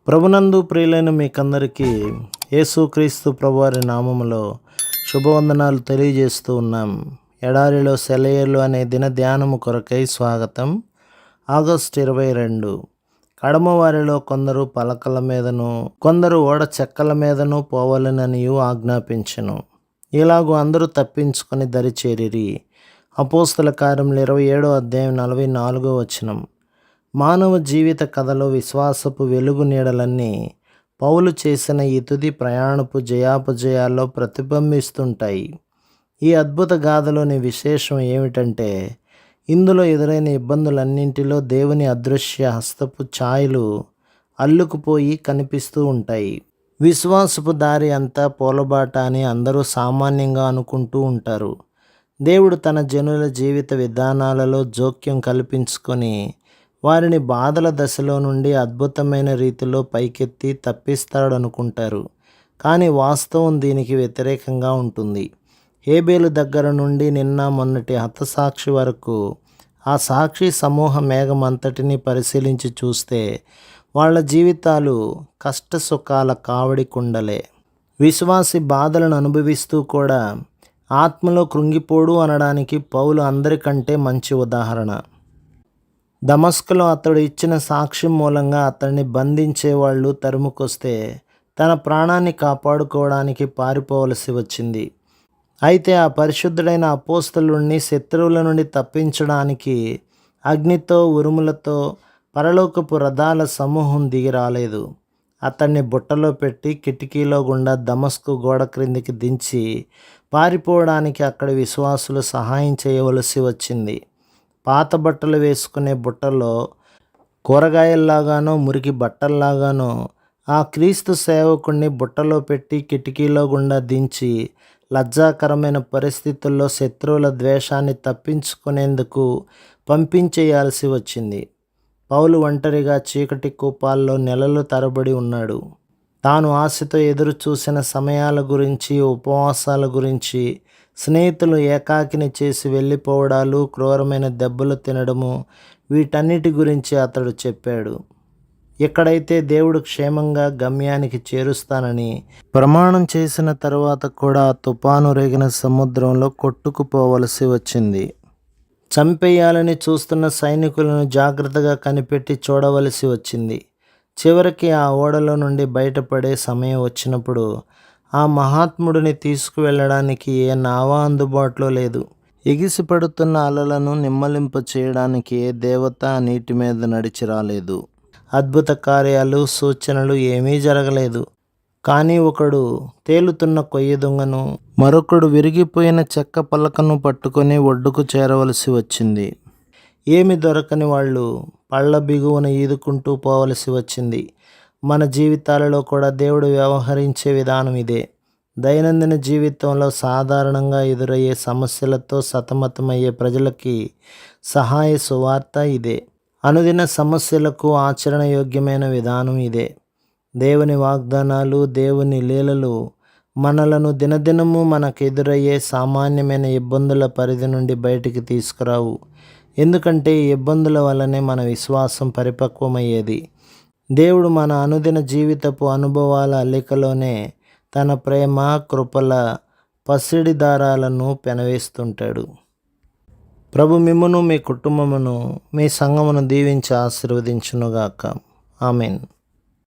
ప్రభునందు ప్రియులైన మీకందరికీ యేసుక్రీస్తు ప్రభువారి నామములో శుభవందనాలు తెలియజేస్తూ ఉన్నాం. ఎడారిలో సెలయేర్లు అనే దిన ధ్యానము కొరకై స్వాగతం. ఆగస్టు 22. కడమవారిలో కొందరు పలకల మీదను కొందరు ఓడ చెక్కల మీదను పోవాలననియు ఆజ్ఞాపించెను. ఇలాగూ అందరూ తప్పించుకొని దరిచేరిరి. అపోస్తల కార్యములు 27వ అధ్యాయం 44వ వచనం. మానవ జీవిత కథలో విశ్వాసపు వెలుగు నీడలన్నీ పౌలు చేసిన ఈ తుది ప్రయాణపు జయాపజయాల్లో ప్రతిబింబిస్తుంటాయి. ఈ అద్భుత గాథలోని విశేషం ఏమిటంటే, ఇందులో ఎదురైన ఇబ్బందులన్నింటిలో దేవుని అదృశ్య హస్తపు ఛాయలు అల్లుకుపోయి కనిపిస్తూ ఉంటాయి. విశ్వాసపు దారి అంతా పూలబాట అని అందరూ సామాన్యంగా అనుకుంటూ ఉంటారు. దేవుడు తన జనుల జీవిత విధానాలలో జోక్యం కల్పించుకొని వారిని బాధల దశలో నుండి అద్భుతమైన రీతిలో పైకెత్తి తప్పిస్తాడనుకుంటారు. కానీ వాస్తవం దీనికి వ్యతిరేకంగా ఉంటుంది. హేబేలు దగ్గర నుండి నిన్న మొన్నటి హతసాక్షి వరకు ఆ సాక్షి సమూహ మేఘం అంతటిని పరిశీలించి చూస్తే వాళ్ళ జీవితాలు కష్ట సుఖాల కావడి కుండలే. విశ్వాసి బాధలను అనుభవిస్తూ కూడా ఆత్మలో కృంగిపోడు అనడానికి పౌలు అందరికంటే మంచి ఉదాహరణ. దమస్కులో అతడు ఇచ్చిన సాక్ష్యం మూలంగా అతన్ని బంధించేవాళ్ళు తరుముకొస్తే తన ప్రాణాన్ని కాపాడుకోవడానికి పారిపోవలసి వచ్చింది. అయితే ఆ పరిశుద్ధుడైన అపోస్తలుణ్ణి శత్రువుల నుండి తప్పించడానికి అగ్నితో ఉరుములతో పరలోకపు రథాల సమూహం దిగి రాలేదు. అతన్ని బుట్టలో పెట్టి కిటికీలో గుండా దమస్కు గోడ క్రిందికి దించి పారిపోవడానికి అక్కడి విశ్వాసులు సహాయం చేయవలసి వచ్చింది. పాత బట్టలు వేసుకునే బుట్టలో కూరగాయల్లాగానో మురికి బట్టల్లాగానో ఆ క్రీస్తు సేవకుణ్ణి బుట్టలో పెట్టి కిటికీలో గుండా దించి లజ్జాకరమైన పరిస్థితుల్లో శత్రువుల ద్వేషాన్ని తప్పించుకునేందుకు పంపించేయాల్సి వచ్చింది. పౌలు ఒంటరిగా చీకటి కూపాల్లో నెలలు తరబడి ఉన్నాడు. తాను ఆశతో ఎదురు చూసిన సమయాల గురించి, ఉపవాసాల గురించి, స్నేహితులు ఏకాకిని చేసి వెళ్ళిపోవడాలు, క్రూరమైన దెబ్బలు తినడము, వీటన్నిటి గురించి అతడు చెప్పాడు. ఎక్కడైతే దేవుడు క్షేమంగా గమ్యానికి చేరుస్తానని ప్రమాణం చేసిన తర్వాత కూడా తుఫాను రేగిన సముద్రంలో కొట్టుకుపోవలసి వచ్చింది. చంపేయాలని చూస్తున్న సైనికులను జాగ్రత్తగా కనిపెట్టి చూడవలసి వచ్చింది. చివరికి ఆ ఓడలో నుండి బయటపడే సమయం వచ్చినప్పుడు ఆ మహాత్ముడిని తీసుకువెళ్ళడానికి ఏ నావా అందుబాటులో లేదు. ఎగిసిపడుతున్న అలలను నిమ్మలింప చేయడానికి ఏ దేవత నీటి మీద నడిచి రాలేదు. అద్భుత కార్యాలు, సూచనలు ఏమీ జరగలేదు. కానీ ఒకడు తేలుతున్న కొయ్య దొంగను, మరొకడు విరిగిపోయిన చెక్క పలకను పట్టుకొని ఒడ్డుకు చేరవలసి వచ్చింది. ఏమి దొరకని వాళ్ళు పళ్ళ బిగువన ఈదుకుంటూ పోవలసి వచ్చింది. మన జీవితాలలో కూడా దేవుడు వ్యవహరించే విధానం ఇదే. దైనందిన జీవితంలో సాధారణంగా ఎదురయ్యే సమస్యలతో సతమతమయ్యే ప్రజలకి సహాయ సువార్త ఇదే. అనుదిన సమస్యలకు ఆచరణయోగ్యమైన విధానం ఇదే. దేవుని వాగ్దానాలు, దేవుని లీలలు మనలను దినదినము మనకు ఎదురయ్యే సామాన్యమైన ఇబ్బందుల పరిధి నుండి బయటికి తీసుకురావు. ఎందుకంటే ఈ ఇబ్బందుల వల్లనే మన విశ్వాసం పరిపక్వమయ్యేది. దేవుడు మన అనుదిన జీవితపు అనుభవాల అల్లికలోనే తన ప్రేమ, కృపల పసిడి దారాలను పెనవేస్తుంటాడు. ప్రభు మిమ్మును, మీ కుటుంబమును, మీ సంఘమును దీవించి ఆశీర్వదించునుగాక. ఆమేన్.